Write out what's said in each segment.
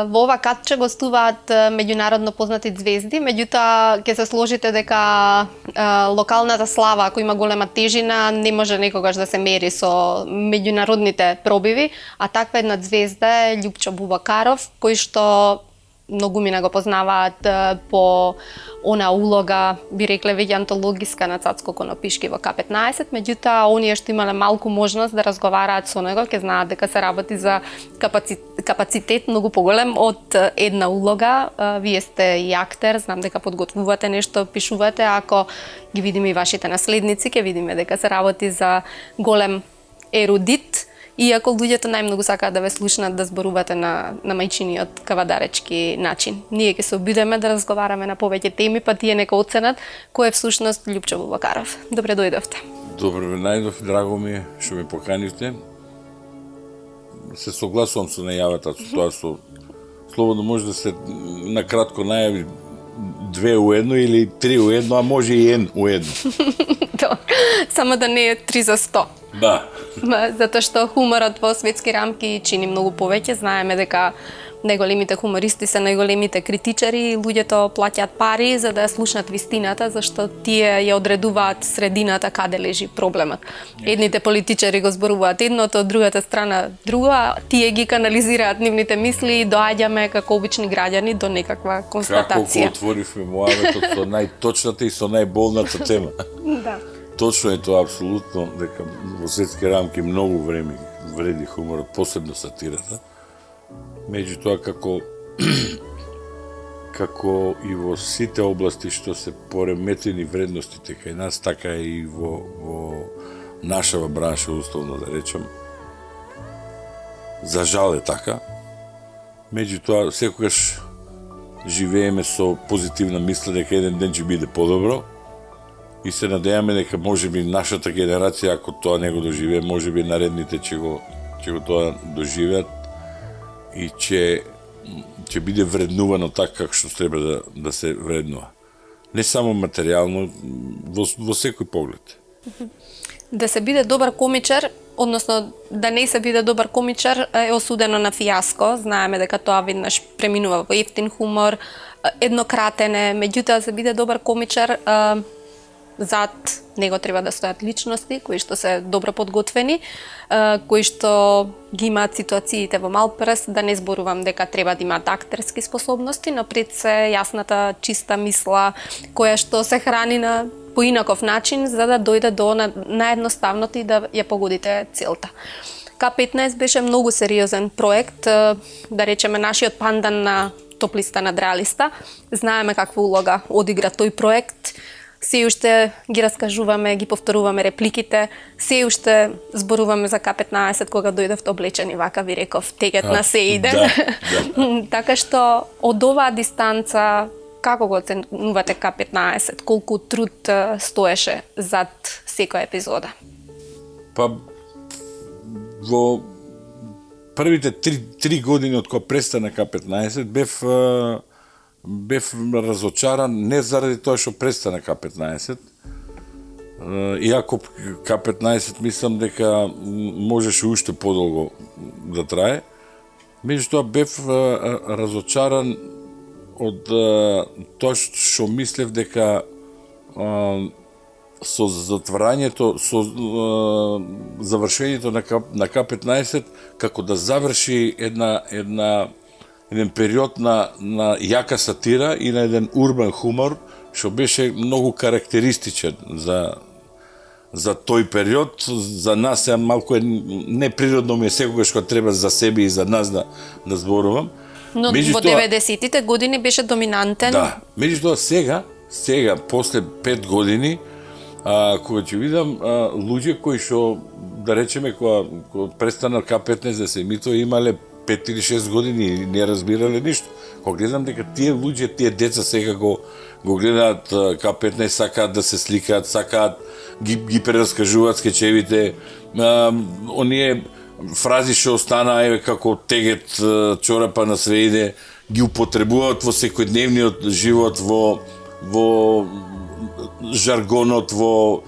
Во ова катче гостуваат меѓународно познати звезди, меѓутоа ќе се сложите дека локалната слава, ако има голема тежина, не може некогаш да се мери со меѓународните пробиви, а таква една звезда е Љупчо Бубакаров, кој што многумина го познаваат по она улога, би рекле веќе антологиска на Цацко Конопишки во К15, меѓутоа оние што имале малку можност да разговараат со него, ќе знаат дека се работи за капацитет многу поголем од една улога. Вие сте и актер, знам дека подготвувате нешто, пишувате, ако ги видиме и вашите наследници, ќе видиме дека се работи за голем ерудит. Иако луѓето најмногу сакаат да ве слушнат да зборувате на мајчиниот кавадаречки начин. Ние ќе се обидеме да разговараме на повеќе теми, па тие нека оценат кој е всушност Љупчо Бубакаров. Добре дојдовте. Добре ве најдов, драго ми е што ме поканивте. Се согласувам со најавата, со тоа со слободно може да се накратко најави 2 у 1 или 3 у 1, а може и 1 у 1. Само да не е 3 за 100. Да. Затоа што хуморот во светски рамки чини многу повеќе. Знаеме дека најголемите хумористи се најголемите критичари и луѓето плаќаат пари за да ја слушнат вистината, зашто тие ја одредуваат средината каде лежи проблемот. Едните политичари го зборуваат едното, од другата страна друго, тие ги канализираат нивните мисли и доаѓаме како обични граѓани до некаква констатација. Како отворивме моавето со најточната и со најболната тема. Да. Точно е тоа апсолутно, дека во светски рамки многу време вреди хуморот, посебно сатирата. Меѓутоа, како и во сите области што се пореметени вредностите кај нас, така и во нашава бранша, условно да речем, за жал е така. Меѓутоа, секогаш живееме со позитивна мисла дека еден ден ќе биде подобро, и се надејаме дека можеби нашата генерација, ако тоа не го доживее, можеби наредните ќе го тоа доживеат и ќе биде вреднувано така како што треба да се вреднува. Не само материјално, во секој поглед. Да се биде добар комичар, односно да не се биде добар комичар, е осудено на фијаско. Знаеме дека тоа веднаш преминува во ефтин хумор, еднократен е, меѓутоа да се биде добар комичар, зад него треба да стојат личности кои што се добро подготвени, кои што ги имаат ситуациите во мал прст, да не зборувам дека треба да имаат актерски способности, но пред се јасната чиста мисла која што се храни на поинаков начин за да дојде до наедноставното и да ја погодите целта. К15 беше многу сериозен проект, да речеме нашиот пандан на топ листа надреалиста. Знаеме каква улога одигра тој проект. Се уште ги раскажуваме, ги повторуваме репликите, се уште зборуваме за К15 кога дојдовте облечени вака, ви реков, тегет на се иде. Да. Така што од оваа дистанца, како го оценувате К15? Колку труд стоеше зад секоја епизода? Па, во првите 3 години од кога престана К15 бев разочаран не заради тоа што престана К15, иако К15 мислам дека можеше уште подолго да трае, меѓутоа бев разочаран од тоа што мислев дека со затварањето, со завршењето на К15, како да заврши еден период на јака сатира и на еден урбан хумор, што беше многу карактеристичен за тој период. За нас е малку неприродно ми е секогаш кога треба за себе и за нас да зборувам. Но во 90-тите години беше доминантен. Да, меѓутоа сега, после 5 години, кога ќе видам луѓе кои што, да речеме, кога престана К15 да се емитува, имале 5 или 6 години и не разбирале ништо. Кога гледам дека тие луѓе, тие деца сега го гледаат К15, сакаат да се сликаат, сакаат, ги прераскажуваат скечевите, оние фрази што остана, еве како тегет чорапа на све иде, ги употребуваат во секојдневниот живот, во жаргонот, во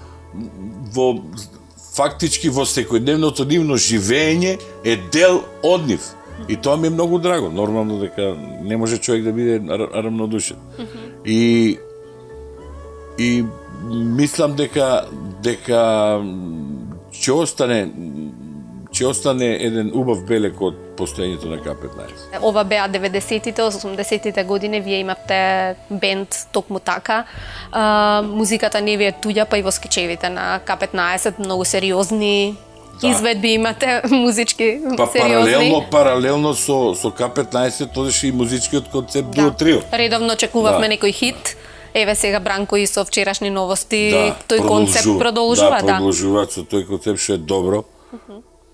фактички во секојдневното нивно живење е дел од нив. И тоа ми е многу драго. Нормално дека не може човек да биде рамнодушен. И мислам дека ќе остане еден убав белег од постоењето на К15. Ова беа 90-тите, 80-тите години, вие имавте бенд токму така. Музиката не ви е туѓа, па и во скечевите на К15 многу сериозни изведби имате, музички сериозни. Паралелно со К15 одеше и музичкиот концепт Дуо Трио. Редовно чекувавме некој хит. Еве сега Бранко и со вчерашни новости, тој концепт продолжува. Да, продолжуваат со тој концепт што е добро.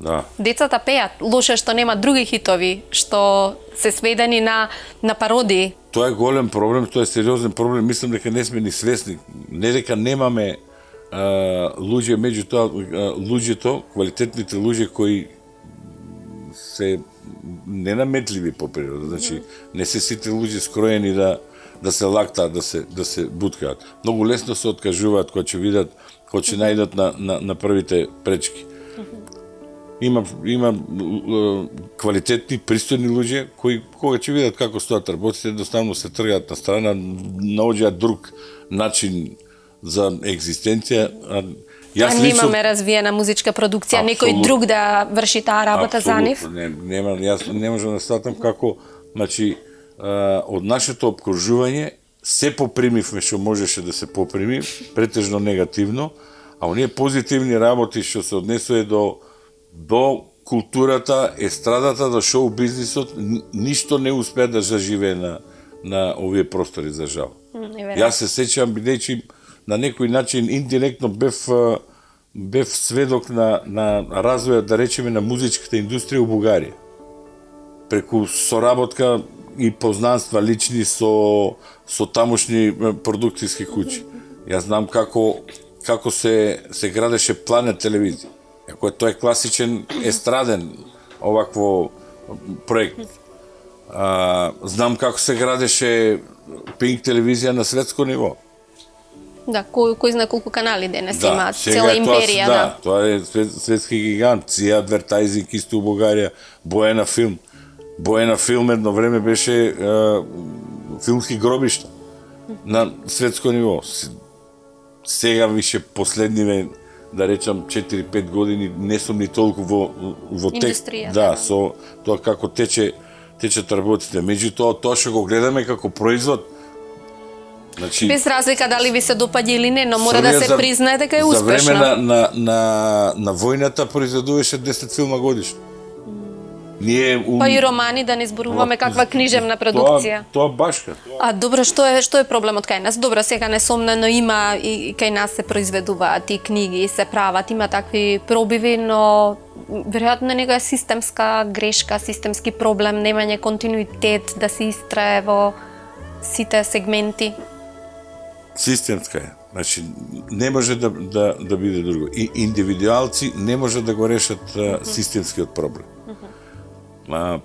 Да. Децата пеат, лоше што нема други хитови, што се сведени на пародии. Тоа е голем проблем, тоа е сериозен проблем. Мислам дека не сме ни свесни. Не дека немаме луѓе, меѓутоа луѓето, квалитетните луѓе кои се ненаметливи по природа. Значи, не се сите луѓе скроени да се лактаат, да се буткаат. Многу лесно се откажуваат кога ќе видат, кога ќе најдат на првите пречки. Има квалитетни, пристојни луѓе кои кога ќе видат како стојат работите, едноставно се тргаат на страна, наоѓаат друг начин за екзистенција. Немаме развиена музичка продукција, некој друг да врши таа работа за нив? Јас не можам да сватам како, значи, од нашето обкружување се попримивме што можеше да се поприми, претежно негативно, а оние позитивни работи што се однесува до културата, естрадата, до шоу бизнисот, ништо не успеа да заживее на овие простори, за жал. Јас се сеќавам, бидејќи на некој начин индиректно бев сведок на развојот, да речеме, на музичката индустрија у Бугарија. Преку соработка и познанства лични со тамошни продукцијски куќи. Јас знам како се градеше Планет телевизија. Ако тоа е класичен естраден овакво проект. Знам како се градеше Пинк телевизија на светско ниво. Да, кој знае колку канали денес имаат, цела империја. Да, тоа е светски гигант. Ција адвертайзинг исто у Бугарија, Боена филм. Боена филм едно време беше филмски гробишта на светско ниво. Сега више последниве, да речам, 4-5 години не сум ни толку во текст. Да, со тоа како течат работите. Меѓутоа, тоа што го гледаме како производ, значи, без разлика дали ви се допаѓа или не, но мора да се признае дека е успешна. За време на војната произведуваше 10 филма годишно. Па и романи, да не зборуваме каква книжевна продукција. Тоа башка. А добро, што е проблемот кај нас? Добро, сега несомнено има и кај нас се произведуваат и книги, се прават, има такви пробиви, но веројатно нека е системска грешка, системски проблем, немање континуитет да се истрае во сите сегменти. Системска е. Значи, не може да биде друго. И индивидуалци не може да го решат системскиот проблем.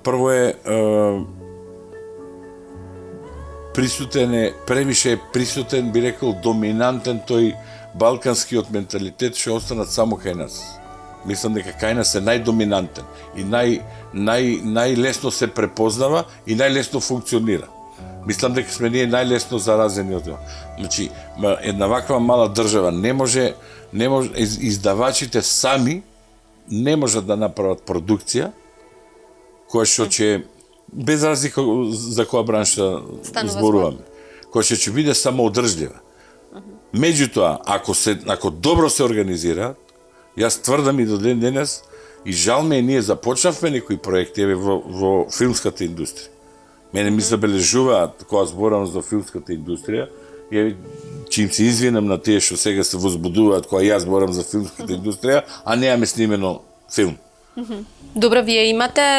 Прво е превише е присутен, би рекол, доминантен тој балканскиот менталитет што останат само кај нас. Мислам дека кај нас е најдоминантен и најлесно се препознава и најлесно функционира. Мислам дека сме ние најлесно заразени од тоа. Значи, една ваква мала држава не може издавачите сами не можат да направат продукција која што ќе без разлика за која бранша зборуваме, која ќе биде самоодржлива. Меѓутоа, ако добро се организираат, јас тврдам и до ден денес, и жал ме, ние започнавме некои проекти во филмската индустрија. Мене ми забележуваат кога зборам за филмската индустрија, чим се извинам на тие што сега се возбудуваат кога јас зборам за филмската индустрија, а немаме снимено филм. Добро, вие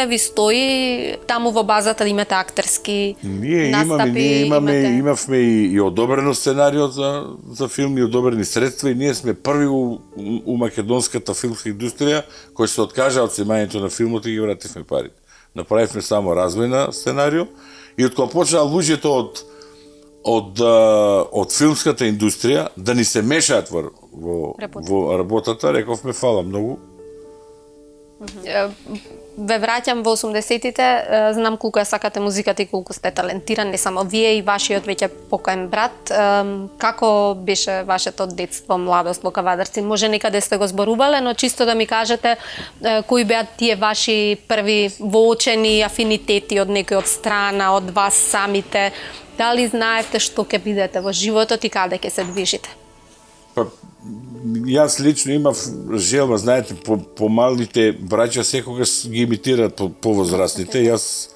ви стои таму во базата да имате актерски настапи? Имавме и одобрено сценарио за филм и одобрени средства и ние сме први у македонската филмска индустрија кој се откажа од снимањето на филмот и ги вративме парите. Направивме само развој на сценарио и од кога почнаа луѓето од филмската индустрија да ни се мешаат во работата, рековме фала многу. Ве враќам во 80-тите, знам колку ја сакате музиката и колку сте талентирани, не само вие и вашиот веќе покоен брат. Како беше вашето детство, младост во Кавадарци? Може некаде сте го зборувале, но чисто да ми кажете кои беа тие ваши први воочени афинитети од некој од страна, од вас самите? Дали знаевте што ќе бидете во животот и каде ќе се движите? Јас лично имав желба, знаете, по малите браќа секогаш ги имитираат повозрастните. Јас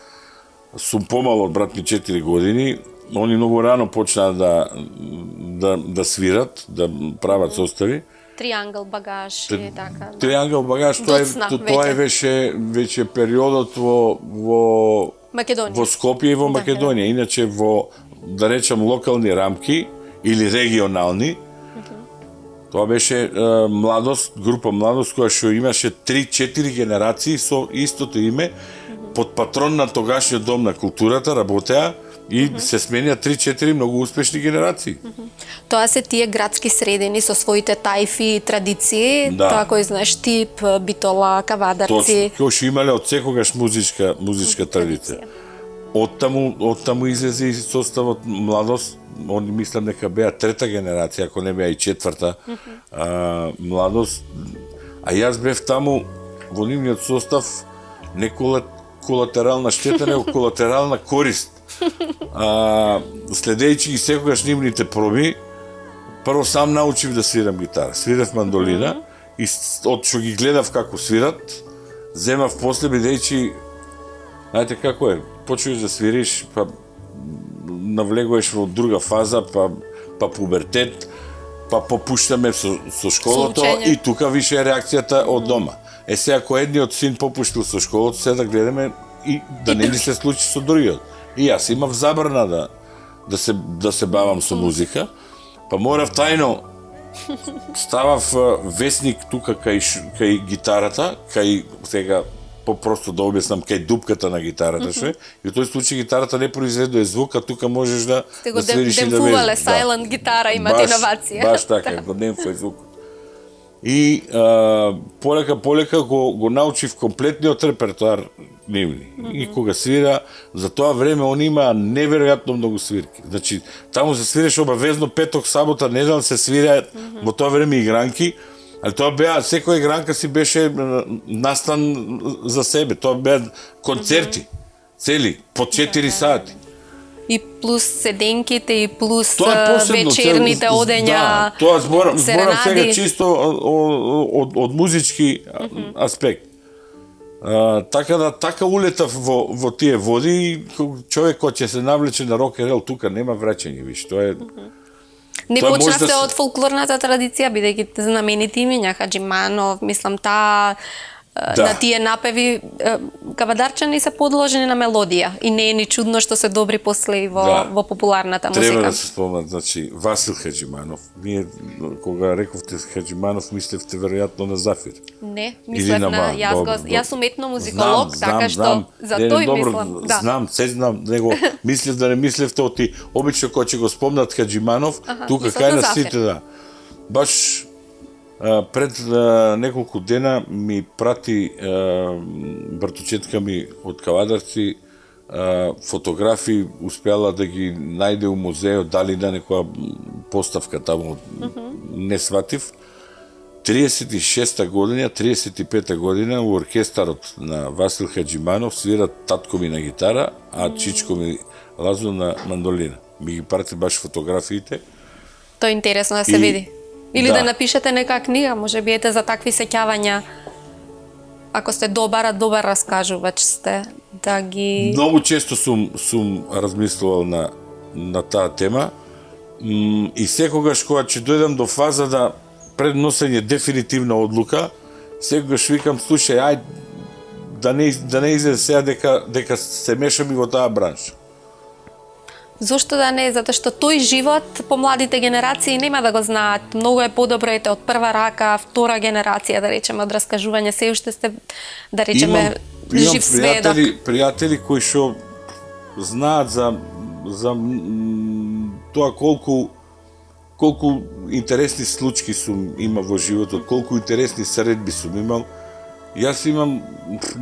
сум помал од брат ми 4 години. Они многу рано почнаа да свират, да прават состави. Триангл багаж и така. Триангл багаж, тоа е веќе периодот во Македонија. Во Скопје и во Македонија. Иначе во, да речам, локални рамки или регионални, тоа беше група младост која што имаше 3-4 генерации со истото име, под патрон на тогашниот дом на културата работеа и се сменија 3-4 многу успешни генерации. Тоа се тие градски средини со своите тајфи и традиции, тоа кој знаеш Тип, Битола, Кавадарци. Кој што имале од секогаш музичка традиција. Оттаму излезе и составот младост, они мислам дека беа трета генерација, ако не беа и четврта младост. А јас бев таму во нивниот состав не колатерална штета, него колатерална корист. Следејќи ги секогаш нивните проби, прво сам научив да свирам гитара. Свирав мандолина и од што ги гледав како свират, земав после бидејќи, знаете како е, почнеш да свириш, па навлегуваш во друга фаза, па пубертет, па попуштаме со школото и тука више е реакцијата од дома. Сега ако едниот син попуштил со школото, се да гледаме и да не ни се случи со другиот. И јас имав забрана да се бавам со музика, па морав тајно ставав весник тука кај гитарата, кај сега попросто да објаснам кај дупката на гитарата што е, и во тој случај гитарата не произведува звук, а тука можеш да свириш и да демфувале, сайлент гитара имате иновација. Баш така, го демфува звукот. И полека го научив комплетниот репертоар нивни. И кога свира, за тоа време он има неверојатно многу свирки. Значи, таму се свиреше обавезно петок, сабота, недел се свира во тоа време игранки, али тоа беа, секоја игранка си беше настан за себе. Тоа беа концерти, цели, по 4 сати. И плюс седенките, и плюс вечерните одења, да, тоа зборам сега чисто од музички аспект. Така улетав во тие води и човек кој ќе се навлече на рок н рол тука нема враќање виш. Тоа е Не почнавте од фолклорната традиција, бидејќи знаменити имиња Хаџиманов, мислам на тие напеви кавадарчани се подложени на мелодија и не е ни чудно што се добри после во популарната музика. Треба да се спомнат, значи Васил Хаџиманов. Вие кога рековте Хаџиманов мислевте веројатно на Зафир. Не, мислев на јас сум етно музиколог, така што за тој мислам. Знам, се знам него. Мислев да не мислевте оти обично кога ќе го спомнат Хаџиманов, тука кај на сите да. Баш пред неколку дена ми прати братучетка ми од Кавадарци фотографии успела да ги најде у музеот, дали на некоја поставка таму, не сватив. 36-та година, 35-та година у оркестарот на Васил Хаджиманов свира татко ми на гитара, а чичко ми Лазо на мандолина. Ми ги прати баш фотографиите. Тоа е интересно да се види. Или да да напишете нека книга, може би ете за такви сеќавања. Ако сте добар раскажувач сте, да ги... Многу често сум размислувал на таа тема и секогаш кога ќе дојдам до фаза да пред носење дефинитивна одлука, секогаш викам, слушај, ај, да не излезе сега дека се мешам и во таа бранша. Зошто да не? Затоа што тој живот помладите генерации нема да го знаат. Многу е подобро ете од прва рака, втора генерација, да речеме, од раскажување. Се уште сте, да речеме, жив сведок. Пријатели кои што знаат за тоа колку интересни случаи сум имал во животот, колку интересни средби сум имал. Јас имам,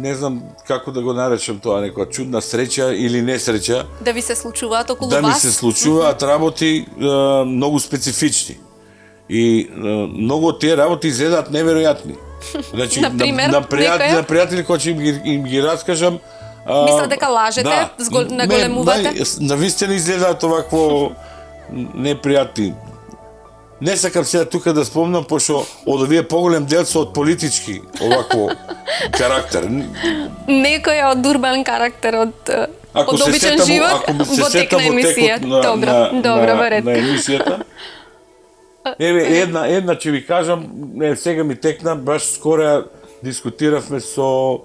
не знам како да го наречам тоа, некоја чудна среќа или несреќа. Да ви се случуваат околу вас? Да ми се случуваат работи многу специфични. И многу од тие работи изгледаат неверојатни. Значи, Например, на пријатели кои им ги раскажам, мислат дека лажете, да, наголемувате? Навистина изгледаат овакво непријатни. Не сакам сега тука да спомнам, пошто од овие поголем дел се од политички овакво карактер. Некој од урбан карактер, од обичен живот, во тек на емисија. Добро, во ред. На емисијата. Еве, една ќе ви кажам, сега ми текна, баш скоро дискутиравме со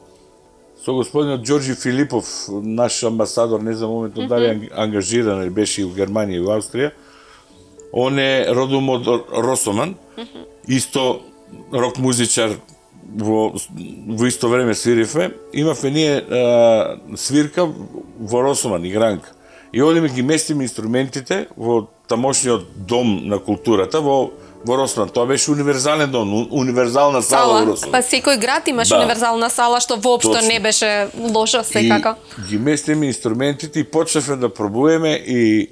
господинот Ѓорѓи Филипов, наш амбасадор, не знам моментно дали ангажиран или беше и у Германија и у Австрија. Он е родом од Росоман, исто рок музичар, во исто време свиривме. Имавме ние свирка во Росоман, игранка. И одиме ги местиме инструментите во тамошниот дом на културата во Росоман. Тоа беше универзален дом, универзална сала во Росоман. Па секој град имаше универзална сала, што воопшто не беше лошо секако. И ги местиме инструментите и почнавме да пробуваме и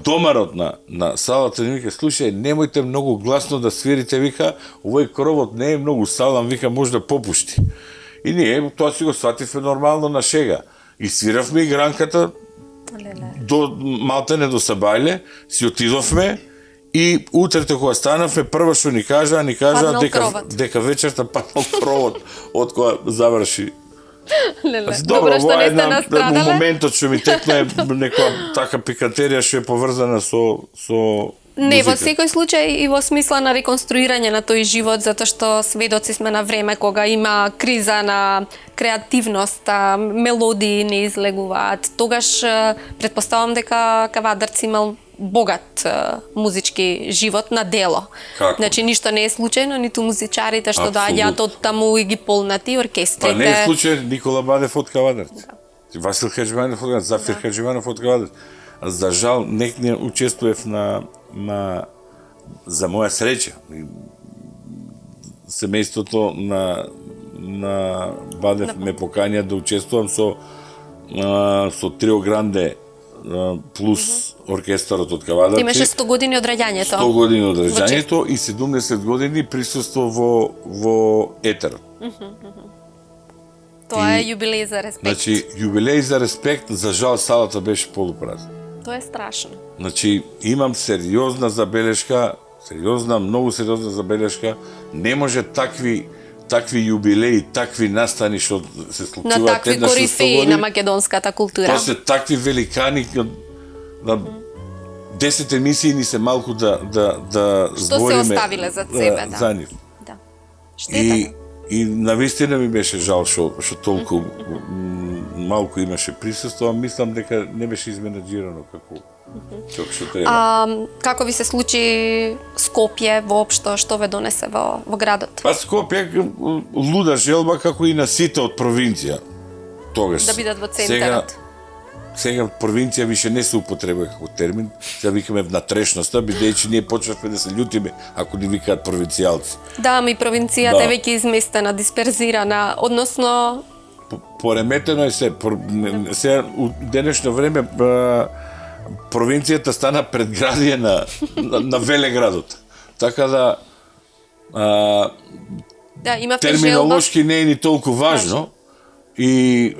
домарот на салата ни вика, слушај, немојте многу гласно да свирите, вика, овој кровот не е многу салам, вика, може да попушти. И ние тоа си го свативме нормално на шега. И свиравме игранката до малтене до Сабајле, си отидовме и утрете кога станавме, прво што ни кажа дека вечерта паднал кровот од кога заврши. Добро што не сте настрадале. Моментот што ми текна е некоја така пикатерија што е поврзана со не, во секој случај и во смисла на реконструирање на тој живот, затоа што сведоци сме на време кога има криза на креативност, мелодии не излегуваат. Тогаш претпоставам дека Кавадарц имал богат музички живот на дело. Како? Значи ништо не е случајно, ниту музичарите што доаѓаат од таму и ги полнати оркестрите. Па не е случај Никола Бадев од Кавадарц. Васил Хаджиманов од Кавадарц, Зафир Хаджиманов од Кавадарц. За жал не учествував за моја среќа. Семејството на Бадев ме покања да учествувам со Трио Гранде плюс оркестарот од Кавадарци. Имаше 100 години од раѓањето. 100 години од раѓањето и 70 години присуство во етерот. Тоа е јубилеј за респект. Значи, јубилеј за респект, за жал салата беше полупразна. Тоа е страшно. Значи, имам сериозна забелешка, многу сериозна забелешка, не може такви јубилеи, такви настани што се случуваат на такви корифеи на македонската култура. Тоа се такви великани на 10 емисии ни се малку да збориме. Што се оставиле за себе, да. За нив. Да. Штета. И навистина ми беше жал што толку малку имаше присуство, а мислам дека не беше изменаџирано како што треба. Како ви се случи Скопје воопшто, што ве донесе во градот? Па Скопје луда желба како и на сите од провинција. Тогаш. Да бидат во центарот. Сега провинција више не се употребува како термин, сега викаме внатрешноста, бидејќи ние почнавме да се љутиме ако ни викаат провинцијалци. Да, и провинцијата е веќе изместена, дисперзирана, односно Пореметено е се. Се у денешно време провинцијата стана предградие на Велеградот. Така да имавте терминолошки не е ни толку важно. И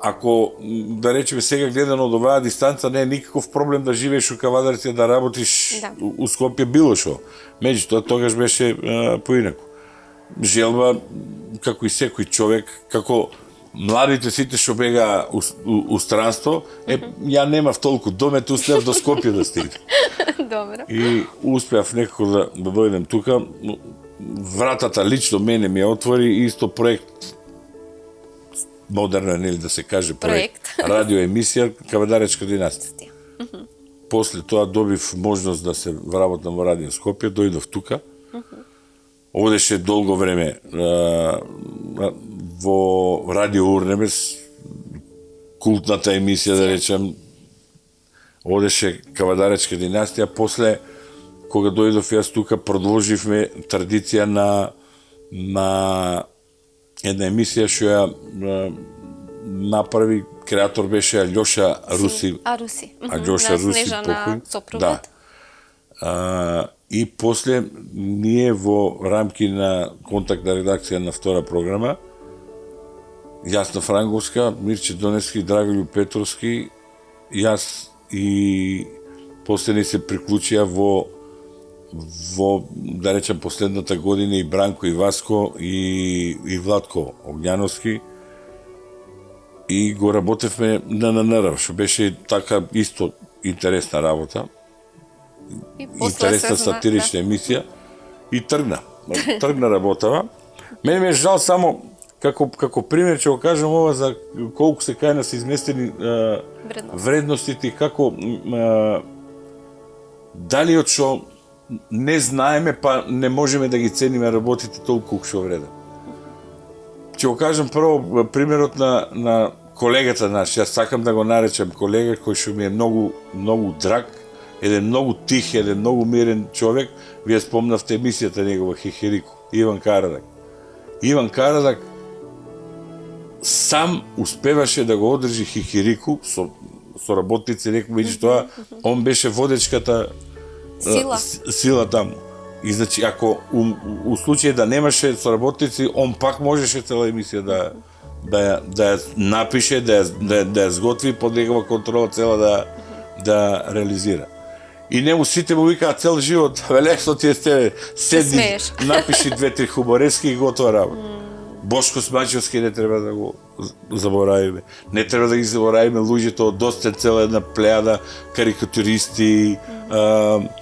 ако да речеме сега гледано од оваа дистанца не е никаков проблем да живееш у Кавадарци, да работиш у Скопје било што. Меѓутоа тогаш беше поинаку. Желба како и секој човек, како младите сите што бега у странство, ја немав толку домет, успеав до Скопје да стигнам. Добро. И успеав некако да дојдем тука. Вратата лично мене ми ја отвори исто проект, модерно нели да се каже проект. Радиоемисија Кавадаречка династија. После тоа добив можност да се вработам во Радио Скопје, дојдов тука. Одеше долго време во Радио Урнемес, култната емисија, да речем, одеше Кавадаречка династија. После, кога дојдов јас тука, продолживме традиција на една емисија што ја направи, креатор беше Алјоша Руси. Алјоша Руси, покој. Да. И после ние во рамки на контактна редакција на втора програма, Јасна Франговска, Мирче Донески, Драголју Петровски, јас и после ни се приклучија во да речем последната година и Бранко и Васко и Владко Огњановски, и го работевме на ННР, што беше така исто интересна работа. Интересна сатирична емисија и тргна работава. Мене ми е жал само како пример ќе го кажам ова за колку се кај нас изместени вредностите и како дали од што не знаеме па не можеме да ги цениме работите толку што вреда. Ќе го кажам прво примерот на колегата наш, јас сакам да го наречам колега кој што ми е многу драг, еден многу тих, еден многу мирен човек. Вие спомнавте емисијата негова Хихирико, Иван Карадак. Иван Карадак сам успеваше да го одржи Хихирико со работници, меѓутоа он беше водечката сила таму. И значи ако у случај да немаше соработници, он пак можеше цела емисија да ја напише, да ја сготви под негова контрола цела да реализира. И нему сите му викаат цел живот, лесно ти е седни, напиши 2-3 хуморески и готова работа. Бошко Смачевски не треба да го заборавиме. Не треба да ги заборавиме луѓето од Достен, цела една плејада карикатуристи,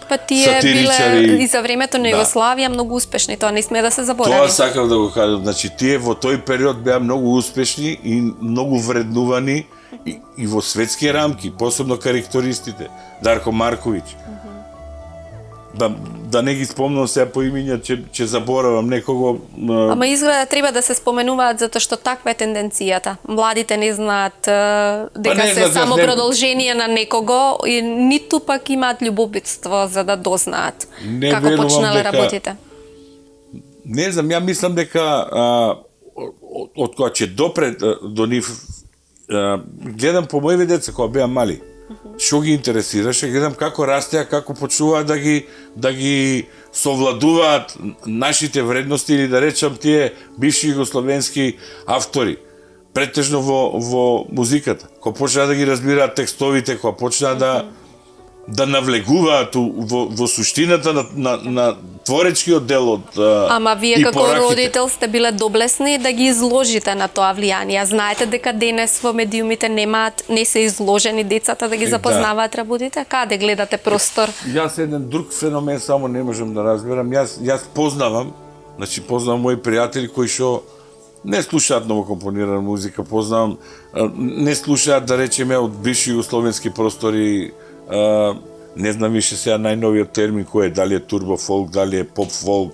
па тие биле и за времето на Југославија многу успешни, тоа не сме да се заборави. Тоа сакав да го кажам, значи тие во тој период беа многу успешни и многу вреднувани и во светски рамки, посебно карикатуристите, Дарко Марковиќ. Да не ги спомнам сега по имиња, ќе заборавам некого. Ама изгледа треба да се споменуваат затоа што таква е тенденцијата. Младите не знаат дека се само продолжение на некого и ниту пак имаат љубопитство за да дознаат како почнале работите. Не знам, ја мислам дека од кога ќе допре до нив, гледам по моите деца кога беа мали, што ги интересираше, гледам како растеа, како почнуваат да ги совладуваат нашите вредности или да речам тие бивши југословенски автори, претежно во музиката, кога почнаа да ги разбираат текстовите, кога почнаа да навлегуваат во суштината на творечкиот дел од Ама вие како родител сте биле доблесни да ги изложите на тоа влијание. Знаете дека денес во медиумите не се изложени децата да ги запознаваат работите? Каде гледате простор? Јас еден друг феномен само не можам да разберам. Јас познавам мои пријатели кои што не слушаат новокомпонирана музика, познавам, не слушаат, да речеме, од бивши југословенски простори, не знам више сега најновиот термин кој е, дали е турбо фолк, дали е поп фолк,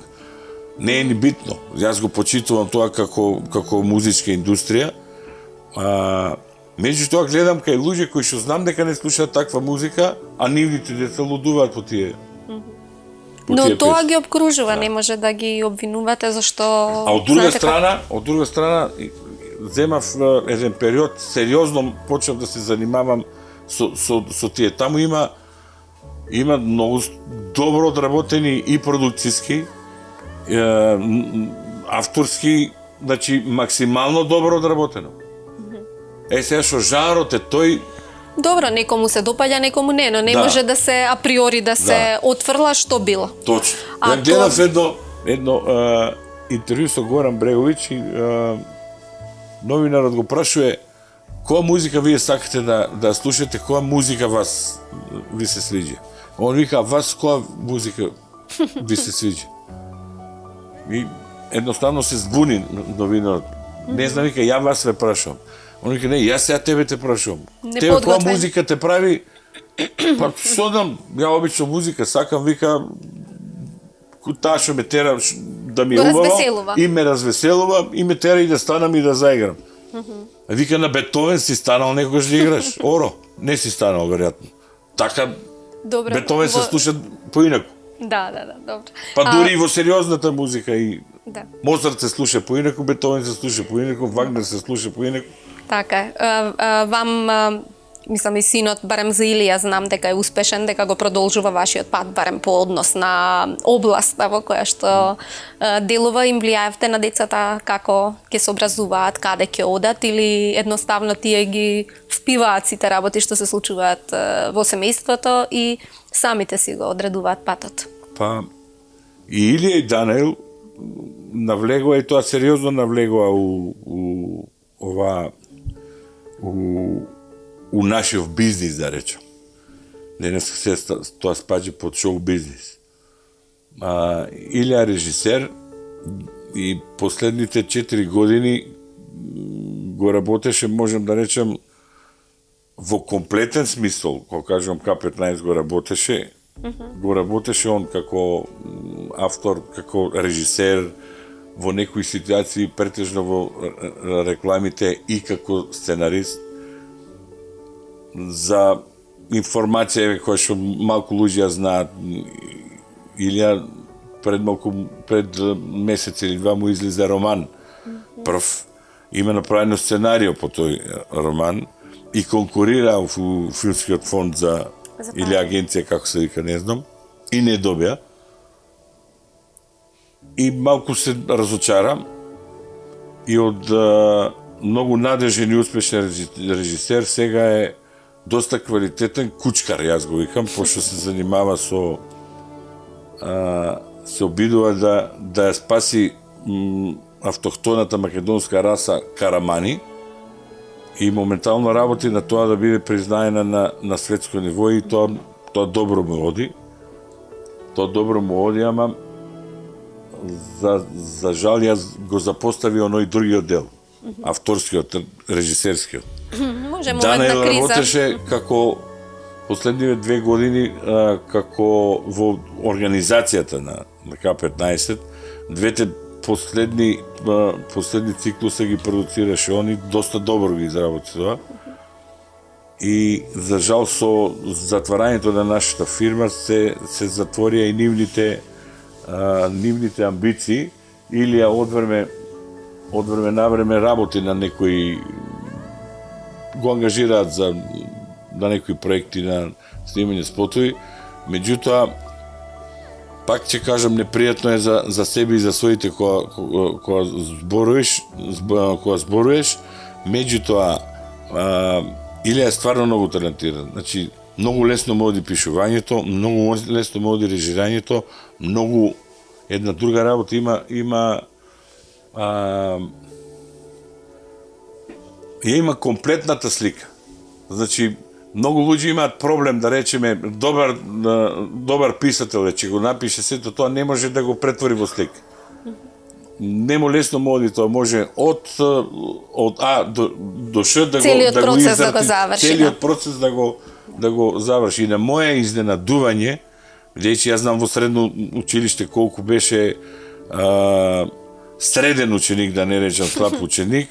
не е ни битно. Јас го почитувам тоа како музичка индустрија. Меѓутоа гледам кај луѓе кои што знам дека не слушаат таква музика, а нивните деца лудуваат по тие. Но тоа ги обкружува, не може да ги обвинувате зашто... А од друга страна, земав еден период, сериозно почнав да се занимавам со тие. Таму има многу добро одработени и продукциски, авторски, значи максимално добро одработено. Сега што жанрот е тој. Добро, некому се допаѓа, некому не, но не може да се априори да се отфрла што било. Точно. Ја гледав едно интервју со Горан Бреговиќ и новинарот го прашува која музика вие сакате да слушате, која музика ви се свиѓа. Он вика, вас која музика ви се свиѓа? И едноставно се збуни новинарот. Не знам, вика, ја вас ве прашувам. Он вика, не, јас сега тебе те прашувам. Тебе која музика те прави? Па што дам, ја обично музика сакам, вика, таа што ме тера да ми убава, и ме развеселува, и ме тера и да станам и да заиграм. Вика, на Бетовен си станал некогаш да играш. Оро, не си станал, веројатно. Така, Бетовен се слуша поинаку. Да, добро. Па дури и во сериозната музика и Моцарт се слуша поинаку, Бетовен се слуша поинаку, Вагнер се слуша поинаку. Така е. Вам, мислам и синот, барем за Илија знам дека е успешен, дека го продолжува вашиот пат, барем по однос на областа во која што делува, им влијаевте на децата како ќе се образуваат, каде ќе одат или едноставно тие ги впиваат сите работи што се случуваат во семејството и самите си го одредуваат патот? Па, и Илија и Данаил навлегува, и тоа сериозно навлегува у нашиот бизнис, да речем. Денес се тоа спаѓа под шоу бизнис. Илија режисер и последните 4 години го работеше, можем да речем, во комплетен смисол, кога кажам К15 го работеше, го работеше он како автор, како режисер, во некои ситуации, претежно во рекламите и како сценарист. За информација која што малку луѓе ја знаат, Илија пред месец или два му излезе роман. Прв има направено сценарио по тој роман и конкурира во филмскиот фонд за или агенција, како се вика, не знам, и не добија. И малку се разочара и од многу надежен и успешен режисер сега е доста квалитетен кучкар, јас го викам, пошто се занимава се обидува да ја спаси автохтоната македонска раса карамани и моментално работи на тоа да биде признаена на светско ниво и тоа добро му оди. Тоа добро му оди, ама за жал јас го запостави оној другиот дел, авторскиот, режисерскиот. Данаил работеше како последниве 2 години како во организацијата на К15, двете последни циклуса ги продуцираше они, доста добро ги изработи тоа. И за жал со затварањето на нашата фирма се затворија и нивните амбиции, или ја од време на време работи на некои, го ангажираат на некои проекти на снимање спотови, меѓутоа пак ќе кажам, непријатно е за себе и за своите кога зборуваш, меѓутоа Илија е стварно многу талентиран. Значи, многу лесно му оди пишувањето, многу лесно му оди режирањето, многу една друга работа има комплетната слика. Значи, многу луѓе имаат проблем, да речеме, добар писател ќе го напише сето тоа, не може да го претвори во слика. Нему лесно му оди тоа, може од А до Ш да го израти, целиот процес да го заврши. И на моје изненадување, бидејќи јас знам во средно училиште колку беше среден ученик, да не речам слаб ученик,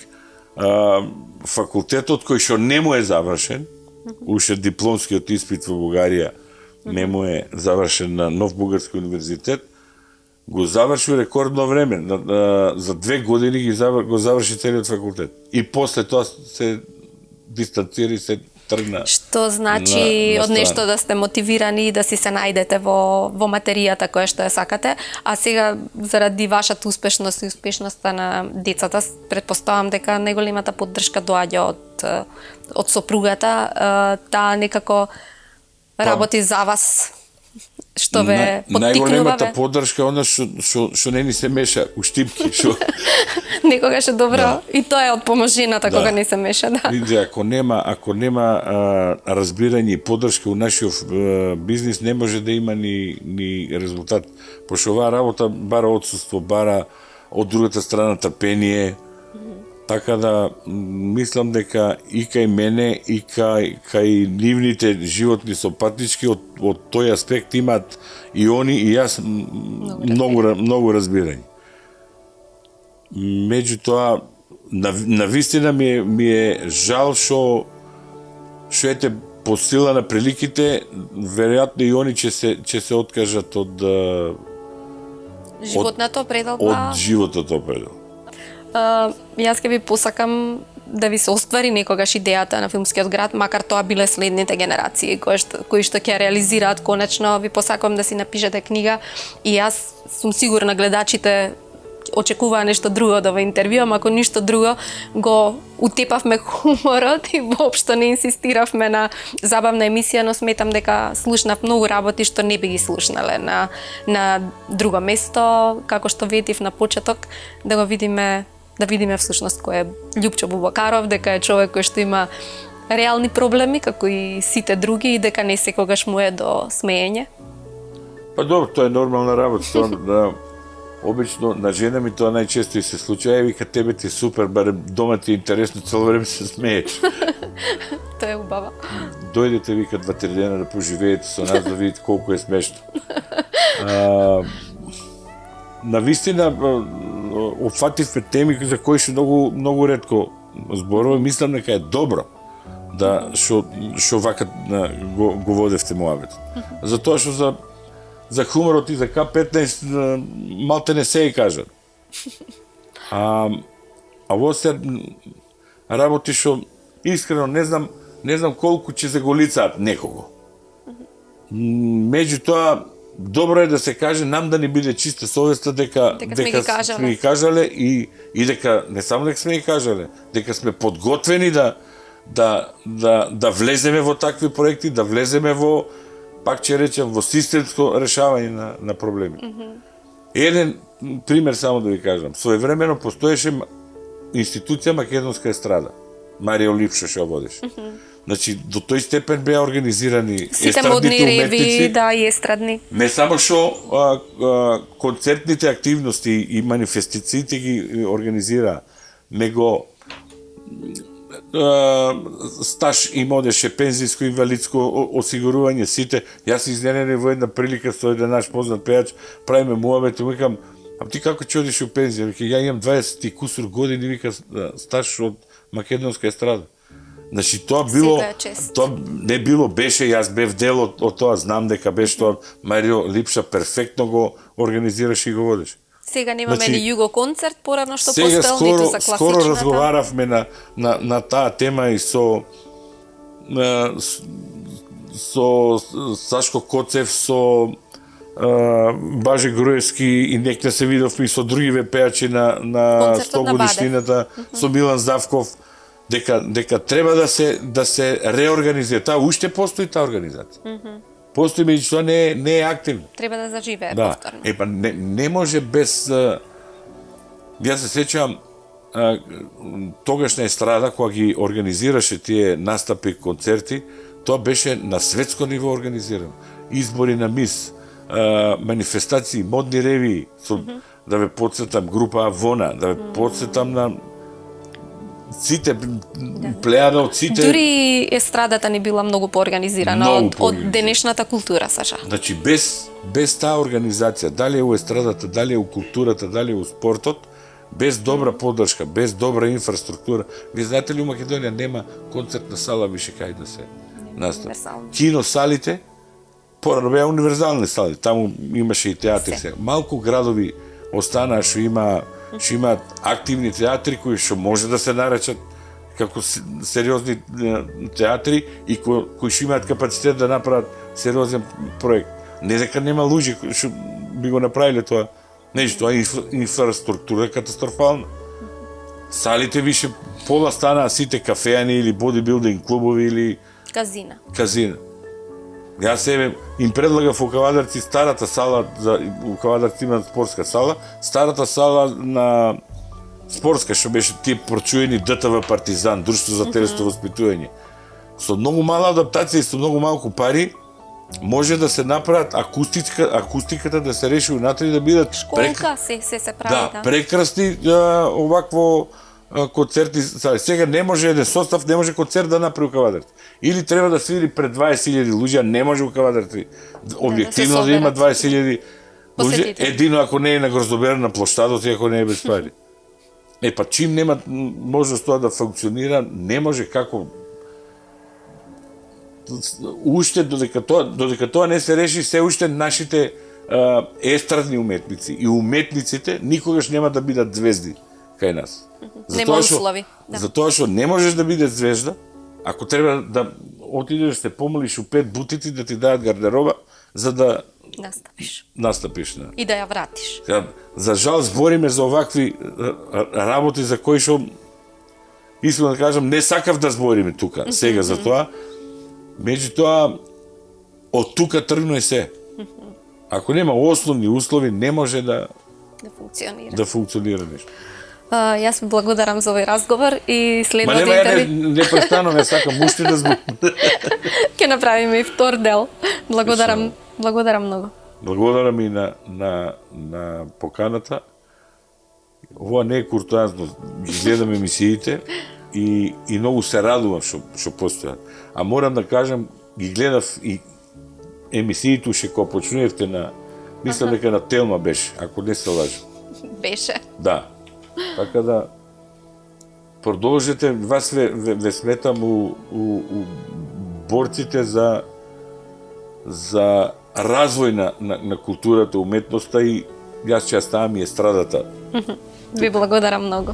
факултетот кој што не му е завршен, уште дипломскиот испит во Бугарија не му е завршен на Нов Бугарски универзитет, го заврши рекордно време. За 2 години го заврши целиот факултет. И после тоа се дистанцира и се тргна. Што значи на од нешто страна. да сте мотивирани и да си се најдете во материјата која што ја сакате, а сега заради вашата успешност и успешноста на децата, претпоставам дека најголемата поддршка доаѓа од сопругата, таа некако работи за вас. Што ве поттикнува, Најголемата поддршка е она што не ни се меша у штипки, што некогаш е добро и тоа е од поможената кога не се меша, да. Види, ако нема разбирање и поддршка у нашиот бизнис, не може да има ни резултат. Пошто оваа работа бара отсуство, бара од другата страна трпение. Така да мислам дека и кај мене и кај нивните животни сопатнички од тој аспект имаат и они и јас многу разбирање. Меѓутоа, на вистина ми е жал што ете по сила на приликите, веројатно и они ќе се откажат од Животната определба. од животот определ. Јас ќе ви посакам да ви се оствари некогаш идејата на филмскиот град, макар тоа биле следните генерации кои што ќе реализираат конечно. Ви посакувам да си напишете книга и јас сум сигурна гледачите очекуваа нешто друго од ова интервју, ама ако ништо друго го утепавме хуморот и воопшто не инсистиравме на забавна емисија, но сметам дека слушнав многу работи што не би ги слушнале на друго место, како што ветив на почеток, да видиме всушност кој е Љупчо Бубакаров, дека е човек кој што има реални проблеми како и сите други и дека не секогаш му е до смеење. Па добро, тоа е нормална работа, тоа обично на жена ми тоа најчесто и се случува, вика тебе ти е супер, барем дома ти е интересно, цело време се смееш. Тоа е убава. Дојдете, вика, 2-3 дена да поживеете со нас, да видите колку е смешно. На вистина, опфативме теми за кои што многу ретко зборувам, мислам дека е добро да што вака го водевте муабетот. Затоа што за хуморот и за К15 малте не се и кажат. Ово се работи што искрено не знам колку ќе заголицаат некого. Меѓутоа, добро е да се каже, нам да не биде чиста совеста дека сме ги кажале и дека не само дека сме ги кажале, дека сме подготвени да влеземе во такви проекти, да влеземе во, пак ќе речем, во системско решавање на проблеми. Еден пример само да ви кажам. Своевремено постоеше институција Македонска естрада. Марио Липша што водеше. Значи, до тој степен беа организирани естрадните уметници. Да, и естрадни. Не само што концертните активности и манифестациите ги организира, него стаж им одеше, пензijsko инвалидско осигурување, сите. Јас изненаден во една прилика со еден наш познат пејач, правиме муабет и викам, а ти како ќе одиш у пензија? Вика, ја имам 20 и кусур години, вика, стаж од Македонска естрада. Значи, тоа не било, беше, јас бев дел од тоа, знам дека беше тоа, Марио Липша перфектно го организираше и го водеше. Сега немаме ни Југо концерт, порано што постоел, ниту за класичната. Скоро разговаравме на таа тема и со Сашко Коцев, со Баже Груевски и некне се видовме и со другиве пејачи на 100 годишнината, со Милан Завков, дека треба да се реорганизира. Таа уште постои таа организација. Постои, меѓутоа не е активно. Треба да заживее повторно. Па не може без... Јас се сеќавам тогашна естрада кога ги организираше тие настапи, концерти, тоа беше на светско ниво организирано. Избори на мис, манифестации, модни ревии, да ве подсетам група Авона, да ве подсетам на сите плејада од сите. Дури естрадата не била многу поорганизирана од денешната култура, Саша. Значи без таа организација, дали е у естрадата, дали е у културата, дали е у спортот, без добра поддршка, без добра инфраструктура. Ви знаете ли, у Македонија нема концертна сала више кај да се настапи. Киносалите порано беа универзални сали, таму имаше и театри. Се. Малку градови останаа што имаат активни театри кои што може да се наречат како сериозни театри и кои што имаат капацитет да направат сериозен проект. Не дека нема луѓе кои што би го направиле тоа. Нешто, тоа инфраструктура катастрофална. Салите више пола станаа сите кафеани или бодибилдинг клубови или Казина. казина. Јас себе им предлагав у Кавадарци старата сала, у Кавадарци има спортска сала, старата сала на спортска, што беше тип прочуени ДТВ Партизан, Друштво за телесно воспитување. Со многу мала адаптација и со многу малку пари, може да се направат акустиката да се реши унатре да бидат Школка се прави, да. прекрасни овакво концерти. Сега не може еден состав, не може концерт да направи у Кавадарци. Или треба да свири пред 20.000 луѓе, не може у Кавадарци. Објективно да има 20.000 луѓе, едино ако не е на Гроздоберна площадот и ако не е без пари. Па чим нема можност тоа да функционира, не може како уште додека тоа не се реши, се уште нашите естрадни уметници и уметниците никогаш нема да бидат звезди кај нас. Нема услови. Да. Затоа што не можеш да бидеш звезда, ако треба да отидеш се помолиш у 5 бутици да ти дадат гардероба за да настапиш. Да. И да ја вратиш. За жал збориме за овакви работи за кои што искам да кажам не сакав да збориме тука сега за тоа. Меѓутоа од тука тргнува се. Ако нема основни услови не може да функционира нешто. Јас ви благодарам за овој разговор и следното интервју. Не престанувам, сакам уште да зборам. Ќе направиме и втор дел. Благодарам многу. Благодарам и на поканата. Ова не е куртоазно. Гледам емисиите и многу се радувам што постојат. А морам да кажам, ги гледав и емисиите уште кога почнувавте на мислам дека на Телма беше, ако не се лажам. Беше. Да. Така да продолжете, вас ве сметам у борците за развој на културата, уметноста и јас ќе ставам и естрадата. Ви благодарам многу.